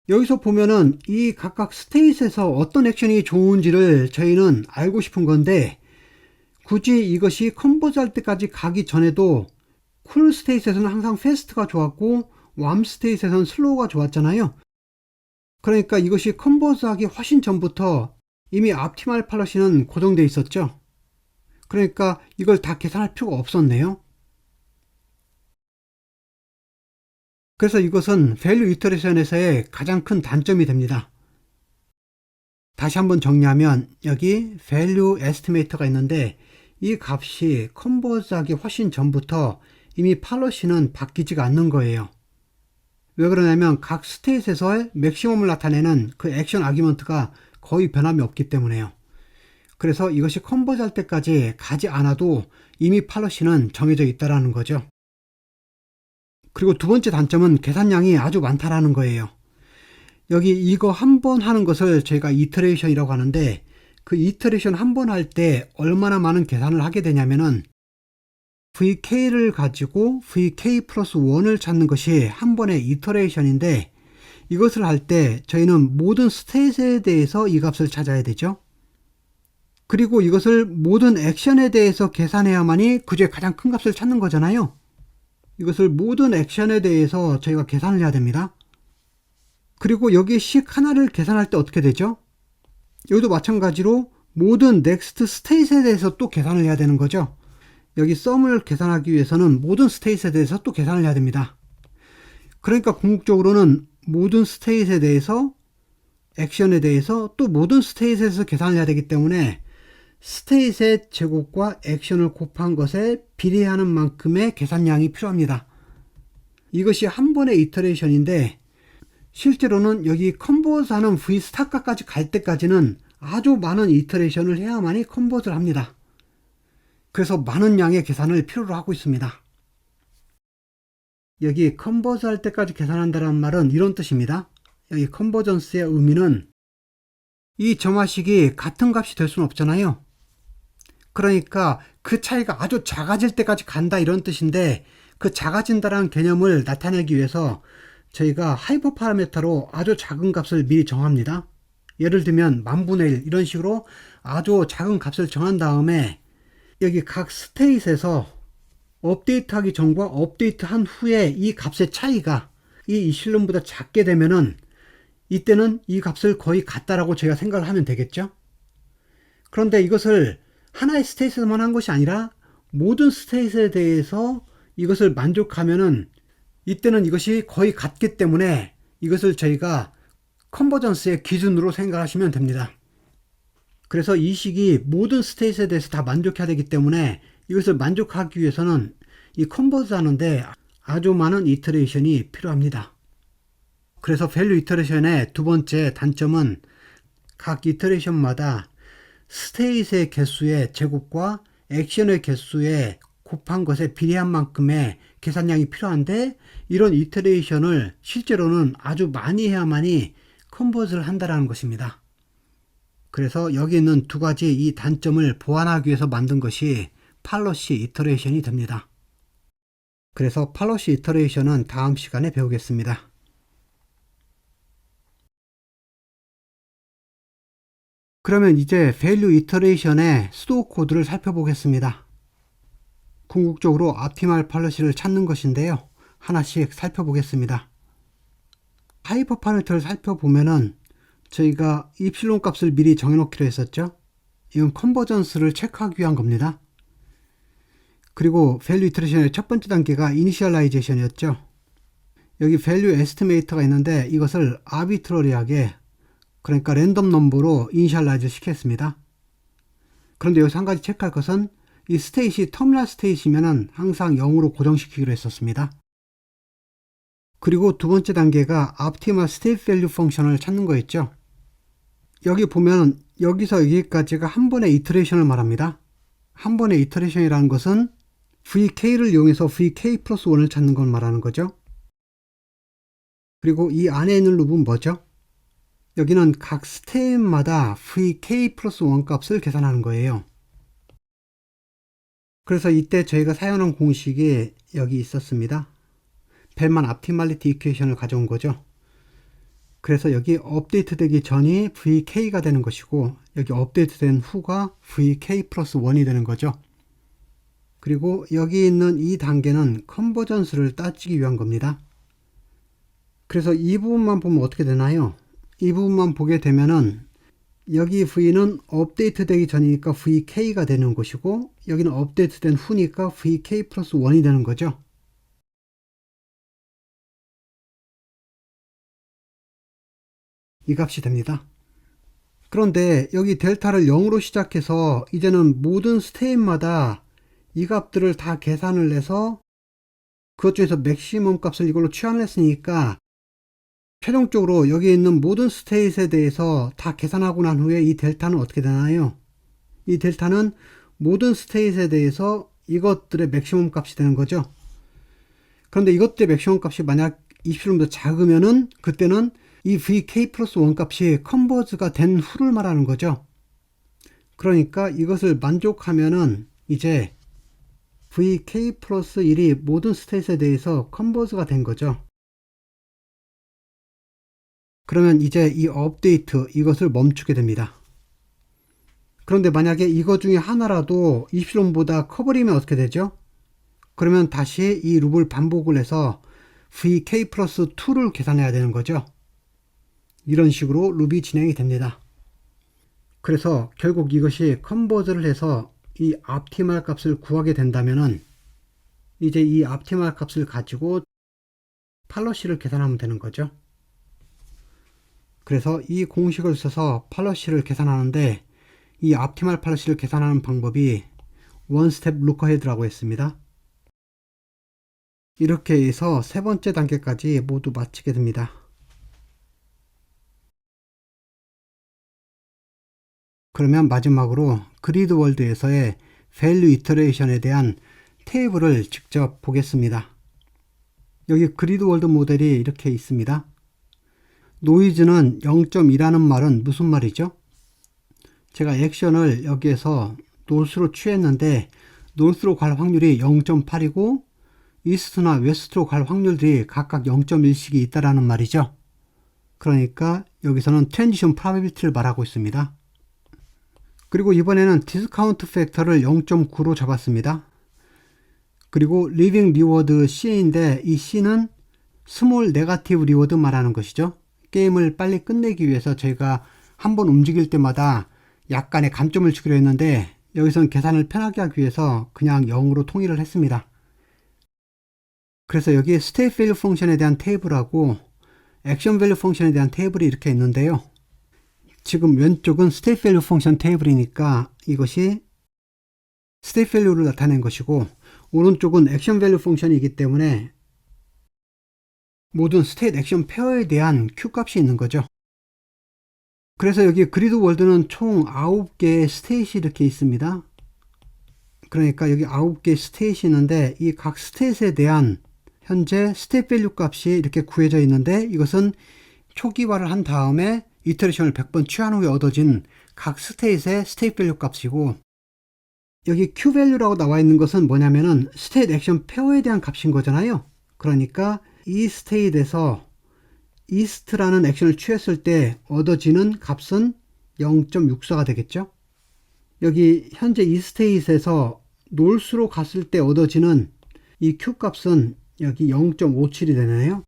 여기서 보면은 이 각각 스테이트에서 어떤 액션이 좋은지를 저희는 알고 싶은 건데, 굳이 이것이 컨버트 할 때까지 가기 전에도 쿨 스테이트에서는 항상 패스트가 좋았고 웜 스테이트에서는 슬로우가 좋았잖아요. 그러니까 이것이 컨버트 하기 훨씬 전부터 이미 optimal 팔러시는 고정되어 있었죠. 그러니까 이걸 다 계산할 필요가 없었네요. 그래서 이것은 밸류 이터레이션에서의 가장 큰 단점이 됩니다. 다시 한번 정리하면 여기 밸류 에스티메이터가 있는데, 이 값이 컨버트 하기 훨씬 전부터 이미 팔러시는 바뀌지가 않는 거예요. 왜 그러냐면 각 스테이트에서의 맥시멈을 나타내는 그 액션 아규먼트가 거의 변함이 없기 때문에요. 그래서 이것이 컨버트 할 때까지 가지 않아도 이미 팔러시는 정해져 있다라는 거죠. 그리고 두 번째 단점은 계산량이 아주 많다라는 거예요. 여기 이거 한 번 하는 것을 저희가 이터레이션이라고 하는데, 그 이터레이션 한 번 할 때 얼마나 많은 계산을 하게 되냐면은 VK를 가지고 VK 플러스 1을 찾는 것이 한 번의 이터레이션인데, 이것을 할 때 저희는 모든 스테이트에 대해서 이 값을 찾아야 되죠. 그리고 이것을 모든 액션에 대해서 계산해야만이 그 중에 가장 큰 값을 찾는 거잖아요. 이것을 모든 액션에 대해서 저희가 계산을 해야 됩니다. 그리고 여기 식 하나를 계산할 때 어떻게 되죠? 여기도 마찬가지로 모든 next state에 대해서 또 계산을 해야 되는 거죠. 여기 썸을 계산하기 위해서는 모든 스테이트에 대해서 또 계산을 해야 됩니다. 그러니까 궁극적으로는 모든 스테이트에 대해서, 액션에 대해서 또 모든 스테이트에서 계산을 해야 되기 때문에 스테이트의 제곱과 액션을 곱한 것에 비례하는 만큼의 계산량이 필요합니다. 이것이 한 번의 이터레이션인데, 실제로는 여기 컨버트하는 V 스타카까지 갈 때까지는 아주 많은 이터레이션을 해야만이 컨버트를 합니다. 그래서 많은 양의 계산을 필요로 하고 있습니다. 여기 컨버트 할 때까지 계산한다는 말은 이런 뜻입니다. 여기 컨버전스의 의미는 이 점화식이 같은 값이 될 수는 없잖아요. 그러니까 그 차이가 아주 작아질 때까지 간다 이런 뜻인데, 그 작아진다라는 개념을 나타내기 위해서 저희가 하이퍼 파라미터로 아주 작은 값을 미리 정합니다. 예를 들면 10,000분의 1 이런 식으로 아주 작은 값을 정한 다음에 여기 각 스테이트에서 업데이트하기 전과 업데이트한 후에 이 값의 차이가 이 이실론보다 작게 되면은 이때는 이 값을 거의 같다라고 저희가 생각을 하면 되겠죠. 그런데 이것을 하나의 스테이트에서만 한 것이 아니라 모든 스테이트에 대해서 이것을 만족하면은 이때는 이것이 거의 같기 때문에 이것을 저희가 컨버전스의 기준으로 생각하시면 됩니다. 그래서 이 식이 모든 스테이트에 대해서 다 만족해야 되기 때문에 이것을 만족하기 위해서는 이 컨버트 하는데 아주 많은 이터레이션이 필요합니다. 그래서 밸류 이터레이션의 두 번째 단점은 각 이터레이션마다 스테이트의 개수의 제곱과 액션의 개수에 곱한 것에 비례한 만큼의 계산량이 필요한데, 이런 이터레이션을 실제로는 아주 많이 해야만이 컨버트를 한다는 것입니다. 그래서 여기 있는 두 가지 이 단점을 보완하기 위해서 만든 것이 팔러시 이터레이션이 됩니다. 그래서 팔러시 이터레이션은 다음 시간에 배우겠습니다. 그러면 이제 value iteration의 수도 코드를 살펴보겠습니다. 궁극적으로 optimal policy를 찾는 것인데요. 하나씩 살펴보겠습니다. 하이퍼 파라미터를 살펴보면은 저희가 이플론 값을 미리 정해놓기로 했었죠. 이건 컨버전스를 체크하기 위한 겁니다. 그리고 value iteration의 첫 번째 단계가 initialization이었죠. 여기 value estimate가 있는데 이것을 arbitrary하게, 그러니까 랜덤 넘버로 이니셜라이즈 시켰습니다. 그런데 여기서 한 가지 체크할 것은 이 스테이시 터미널 스테이시면은 항상 0으로 고정시키기로 했었습니다. 그리고 두 번째 단계가 optimal state value 펑션을 찾는 거였죠. 여기 보면 여기서 여기까지가 한 번의 이터레이션을 말합니다. 한 번의 이터레이션이라는 것은 vk를 이용해서 vk 플러스 1을 찾는 걸 말하는 거죠. 그리고 이 안에 있는 룹은 뭐죠? 여기는 각 스텝마다 vk 플러스 1 값을 계산하는 거예요. 그래서 이때 저희가 사용한 공식이 여기 있었습니다. 벨만 optimality 이퀘이션을 가져온 거죠. 그래서 여기 업데이트 되기 전이 vk가 되는 것이고, 여기 업데이트 된 후가 vk 플러스 1이 되는 거죠. 그리고 여기 있는 이 단계는 컨버전스를 따지기 위한 겁니다. 그래서 이 부분만 보면 어떻게 되나요? 이 부분만 보게 되면은 여기 v는 업데이트 되기 전이니까 vk가 되는 것이고, 여기는 업데이트 된 후니까 vk 플러스 1이 되는 거죠. 이 값이 됩니다. 그런데 여기 델타를 0으로 시작해서 이제는 모든 스테이트마다 이 값들을 다 계산을 해서 그것 중에서 맥시멈 값을 이걸로 취한을 했으니까 최종적으로 여기 있는 모든 스테이트에 대해서 다 계산하고 난 후에 이 델타는 어떻게 되나요? 이 델타는 모든 스테이트에 대해서 이것들의 맥시멈 값이 되는 거죠. 그런데 이것들의 맥시멈 값이 만약 20%보다 작으면은 그때는 이 vk 플러스 1 값이 컨버즈가 된 후를 말하는 거죠. 그러니까 이것을 만족하면은 이제 vk 플러스 1이 모든 스테이트에 대해서 컨버즈가 된 거죠. 그러면 이제 이 업데이트 이것을 멈추게 됩니다. 그런데 만약에 이거 중에 하나라도 20%보다 커버리면 어떻게 되죠? 그러면 다시 이 룹을 반복을 해서 vk 플러스 2를 계산해야 되는 거죠. 이런 식으로 룹이 진행이 됩니다. 그래서 결국 이것이 컨버즈를 해서 이 optimal 값을 구하게 된다면은 이제 이 optimal 값을 가지고 팔러시를 계산하면 되는 거죠. 그래서 이 공식을 써서 팔러시를 계산하는데, 이 optimal 팔러시를 계산하는 방법이 one step look ahead라고 했습니다. 이렇게 해서 세 번째 단계까지 모두 마치게 됩니다. 그러면 마지막으로 그리드 월드에서의 value iteration에 대한 테이블을 직접 보겠습니다. 여기 그리드 월드 모델이 이렇게 있습니다. 노이즈는 0.2라는 말은 무슨 말이죠? 제가 액션을 여기에서 노스로 취했는데 노스로 갈 확률이 0.8이고 이스트나 웨스트로 갈 확률들이 각각 0.1씩이 있다라는 말이죠. 그러니까 여기서는 트랜지션 프로바빌리티를 말하고 있습니다. 그리고 이번에는 디스카운트 팩터를 0.9로 잡았습니다. 그리고 리빙 리워드 C인데 이 C는 스몰 네거티브 리워드 말하는 것이죠. 게임을 빨리 끝내기 위해서 저희가 한번 움직일 때마다 약간의 감점을 주기로 했는데 여기서는 계산을 편하게 하기 위해서 그냥 0으로 통일을 했습니다. 그래서 여기에 스테이트 밸류 펑션에 대한 테이블하고 액션 밸류 펑션에 대한 테이블이 이렇게 있는데요. 지금 왼쪽은 스테이트 밸류 펑션 테이블이니까 이것이 스테이트 밸류를 나타낸 것이고, 오른쪽은 액션 밸류 펑션이기 때문에 모든 스테이트 액션 페어에 대한 Q 값이 있는 거죠. 그래서 여기 그리드 월드는 총 9개의 스테이트이 이렇게 있습니다. 그러니까 여기 9개의 스테이트이 있는데 이 각 스테이트에 대한 현재 스테이트 밸류 값이 이렇게 구해져 있는데 이것은 초기화를 한 다음에 이터레이션을 100번 취한 후에 얻어진 각 스테이트의 스테이트 밸류 값이고, 여기 Q 밸류라고 나와 있는 것은 뭐냐면은 스테이트 액션 페어에 대한 값인 거잖아요. 그러니까 이 스테이트에서 이스트라는 액션을 취했을 때 얻어지는 값은 0.64가 되겠죠. 여기 현재 이 스테이트에서 놀스로 갔을 때 얻어지는 이 Q 값은 여기 0.57이 되네요.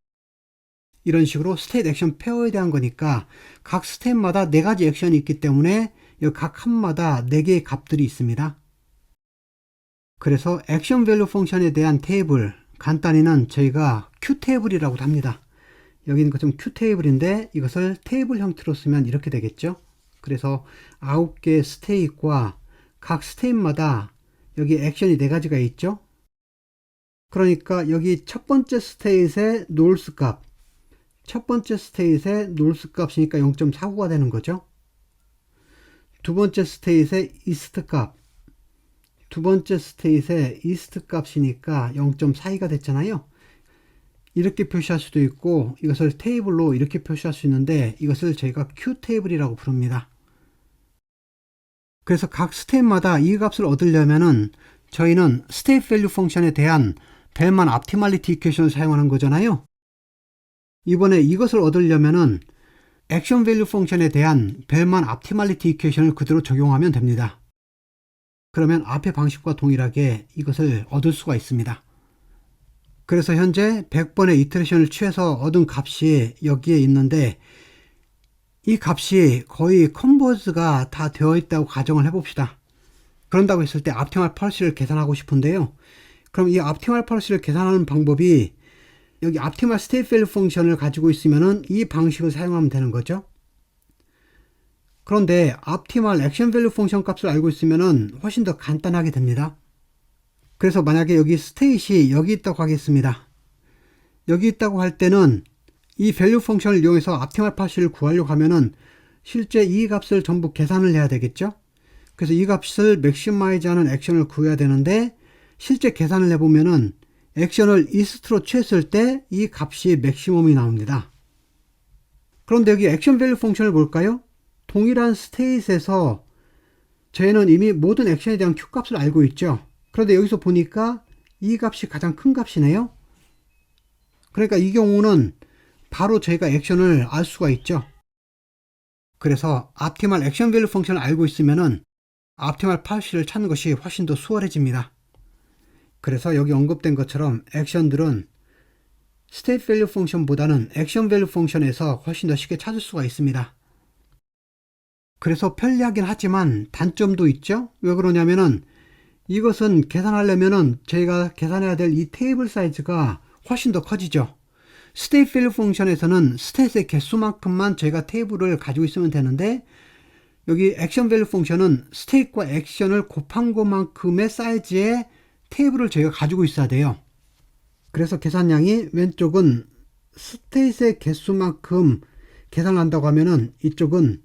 이런 식으로 스테이트 액션 페어에 대한 거니까 각 스테이트마다 4가지 액션이 있기 때문에 각 한마다 4개의 값들이 있습니다. 그래서 액션 밸류 펑션에 대한 테이블, 간단히는 저희가 Q 테이블이라고 합니다. 여기 있는 것은 Q 테이블인데 이것을 테이블 형태로 쓰면 이렇게 되겠죠. 그래서 9개의 스테이트과 각 스테이트마다 여기 액션이 4가지가 있죠. 그러니까 여기 첫 번째 스테이트의 놀스 값, 첫 번째 스테이트의 놀스 값이니까 0.49가 되는 거죠. 두 번째 스테이트의 이스트 값, 두 번째 스테이트의 이스트 값이니까 0.42가 됐잖아요. 이렇게 표시할 수도 있고 이것을 테이블로 이렇게 표시할 수 있는데 이것을 저희가 Q 테이블이라고 부릅니다. 그래서 각 스테이트마다 이 값을 얻으려면은 저희는 스테이트 밸류 펑션에 대한 벨만 optimality 이퀘이션을 사용하는 거잖아요. 이번에 이것을 얻으려면은 액션 밸류 펑션에 대한 벨만 optimality 이퀘이션을 그대로 적용하면 됩니다. 그러면 앞의 방식과 동일하게 이것을 얻을 수가 있습니다. 그래서 현재 100번의 이터레이션을 취해서 얻은 값이 여기에 있는데 이 값이 거의 컨버즈가 다 되어 있다고 가정을 해봅시다. 그런다고 했을 때 optimal pulse를 계산하고 싶은데요. 그럼 이 optimal pulse를 계산하는 방법이 여기 optimal state value 펑션을 가지고 있으면은 이 방식을 사용하면 되는 거죠. 그런데 optimal action value 펑션 값을 알고 있으면은 훨씬 더 간단하게 됩니다. 그래서 만약에 여기 스테이트이 여기 있다고 하겠습니다. 여기 있다고 할 때는 이 value 펑션을 이용해서 optimal pulse를 구하려고 하면은 실제 이 값을 전부 계산을 해야 되겠죠. 그래서 이 값을 maximize 하는 액션을 구해야 되는데 실제 계산을 해보면은 액션을 이스트로 취했을 때 이 값이 맥시멈이 나옵니다. 그런데 여기 액션 밸류 펑션을 볼까요? 동일한 스테이트에서 저희는 이미 모든 액션에 대한 Q 값을 알고 있죠. 그런데 여기서 보니까 이 값이 가장 큰 값이네요. 그러니까 이 경우는 바로 저희가 액션을 알 수가 있죠. 그래서 optimal action value 펑션을 알고 있으면은 optimal pulse를 찾는 것이 훨씬 더 수월해집니다. 그래서 여기 언급된 것처럼 액션들은 state value 펑션보다는 action value 펑션에서 훨씬 더 쉽게 찾을 수가 있습니다. 그래서 편리하긴 하지만 단점도 있죠. 왜 그러냐면은 이것은 계산하려면은 저희가 계산해야 될 이 테이블 사이즈가 훨씬 더 커지죠. state value 펑션에서는 스테이트의 개수만큼만 저희가 테이블을 가지고 있으면 되는데 여기 액션 밸류 펑션은 스테이트과 액션을 곱한 것만큼의 사이즈의 테이블을 저희가 가지고 있어야 돼요. 그래서 계산량이 왼쪽은 스테이트의 개수만큼 계산한다고 하면은 이쪽은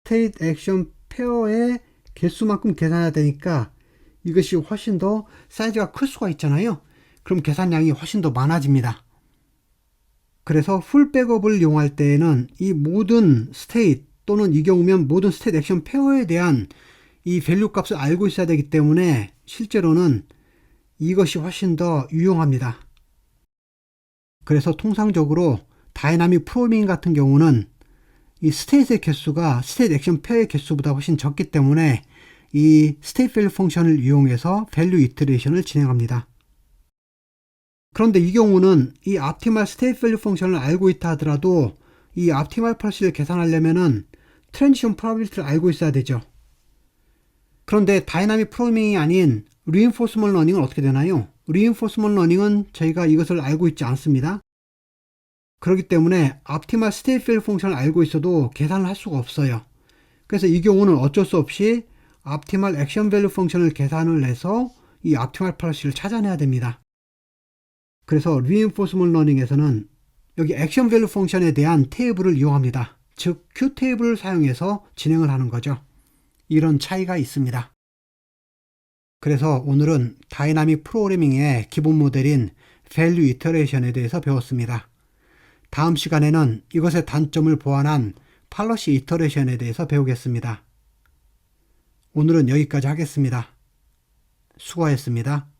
스테이트 액션 페어의 개수만큼 계산해야 되니까 이것이 훨씬 더 사이즈가 클 수가 있잖아요. 그럼 계산량이 훨씬 더 많아집니다. 그래서 풀 백업을 이용할 때에는 이 모든 스테이트 또는 이 경우면 모든 스테이트 액션 페어에 대한 이 밸류 값을 알고 있어야 되기 때문에 실제로는 이것이 훨씬 더 유용합니다. 그래서 통상적으로 다이나믹 프로그래밍 같은 경우는 이 스테이트의 개수가 스테이트 액션 페어의 개수보다 훨씬 적기 때문에 이 스테이트 밸류 펑션을 이용해서 밸류 이터레이션을 진행합니다. 그런데 이 경우는 이 optimal state value 펑션을 알고 있다 하더라도 이 optimal pulse를 계산하려면은 transition probability를 알고 있어야 되죠. 그런데 다이나믹 프로그래밍이 아닌 reinforcement learning은 어떻게 되나요? reinforcement learning은 저희가 이것을 알고 있지 않습니다. 그렇기 때문에 optimal state value 펑션을 알고 있어도 계산을 할 수가 없어요. 그래서 이 경우는 어쩔 수 없이 optimal action value 펑션을 계산을 해서 이 optimal pulse를 찾아내야 됩니다. 그래서 Reinforcement Learning에서는 여기 액션 밸류 펑션에 대한 테이블을 이용합니다. 즉 Q 테이블을 사용해서 진행을 하는 거죠. 이런 차이가 있습니다. 그래서 오늘은 다이나믹 프로그래밍의 기본 모델인 밸류 이터레이션에 대해서 배웠습니다. 다음 시간에는 이것의 단점을 보완한 팔러시 이터레이션에 대해서 배우겠습니다. 오늘은 여기까지 하겠습니다. 수고하셨습니다.